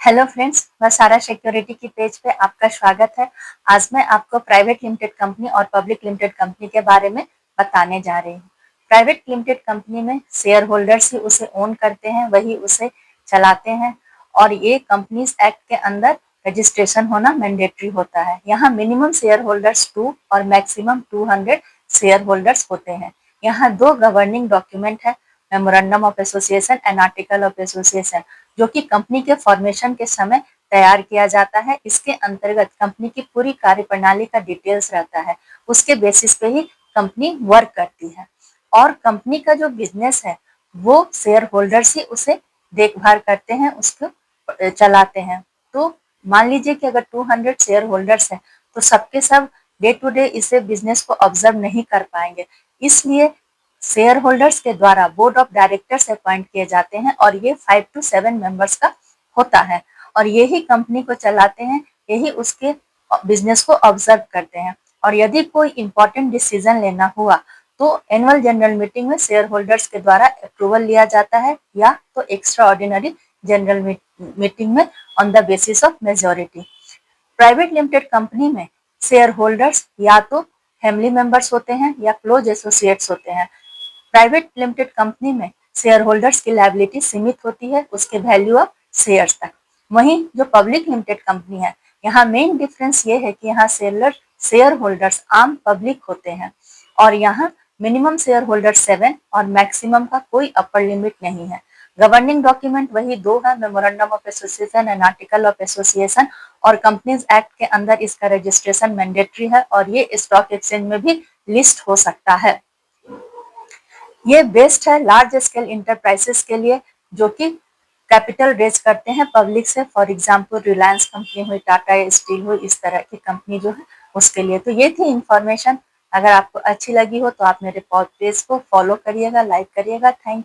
Hello friends, Vesara security की page पे आपका स्वागत है। आज मैं आपको प्राइवेट लिमिटेड कंपनी और पब्लिक लिमिटेड कंपनी के बारे में बताने जा रही हूँ। प्राइवेट लिमिटेड कंपनी में शेयर होल्डर्स ही उसे ओन करते हैं, वही उसे चलाते हैं और ये कंपनीज एक्ट के अंदर रजिस्ट्रेशन होना मैंडेटरी होता है। यहाँ मिनिमम शेयर होल्डर्स 2 और मैक्सिमम 200 शेयर होल्डर्स होते हैं। यहाँ 2 गवर्निंग डॉक्यूमेंट है, memorandum of association and article of association, जो कि कंपनी के फॉर्मेशन के समय तैयार किया जाता है। इसके अंतर्गत कंपनी की पूरी कार्यप्रणाली का डिटेल्स रहता है, उसके बेसिस पे ही कंपनी वर्क करती है और कंपनी का जो बिजनेस है वो शेयर होल्डर्स ही उसे देखभाल करते हैं, उसको चलाते हैं। तो मान लीजिए कि अगर 200 शेयर होल्डर्स हैं तो सबके सब डे टू डे इसे बिजनेस को ऑब्जर्व नहीं कर पाएंगे, इसलिए शेयर होल्डर्स के द्वारा बोर्ड ऑफ डायरेक्टर्स अपॉइंट किए जाते हैं और ये 5 to 7 मेंबर्स का होता है और यही कंपनी को चलाते हैं, यही उसके बिजनेस को ऑब्जर्व करते हैं। और यदि कोई इंपॉर्टेंट डिसीजन लेना हुआ तो एनुअल जनरल मीटिंग में शेयर होल्डर्स के द्वारा अप्रूवल लिया जाता है या तो एक्स्ट्रा ऑर्डिनरी जनरल मीटिंग में on the basis of majority. Private limited company में शेयर होल्डर्स या तो फैमिली मेंबर्स होते हैं या क्लोज एसोसिएट्स होते हैं। प्राइवेट लिमिटेड कंपनी में शेयर होल्डर्स की लायबिलिटी सीमित होती है उसके वैल्यू ऑफ शेयर्स तक। वहीं जो पब्लिक लिमिटेड कंपनी है, यहाँ मेन डिफरेंस ये है कि यहाँ शेयर होल्डर्स आम पब्लिक होते हैं और यहाँ मिनिमम शेयर होल्डर 7 और मैक्सिमम का कोई अपर लिमिट नहीं है। गवर्निंग डॉक्यूमेंट वही 2 है, memorandum of association and article of association, और कंपनीज एक्ट के अंदर इसका रजिस्ट्रेशन मैंडेटरी है और ये स्टॉक एक्सचेंज में भी लिस्ट हो सकता है। ये बेस्ट है लार्ज स्केल इंटरप्राइजेस के लिए जो कि कैपिटल रेज करते हैं पब्लिक से, फॉर एग्जांपल रिलायंस कंपनी हुई, टाटा स्टील हुई, इस तरह की कंपनी जो है उसके लिए। तो ये थी इंफॉर्मेशन। अगर आपको अच्छी लगी हो तो आप मेरे पेज को फॉलो करिएगा, लाइक करिएगा। Thank you.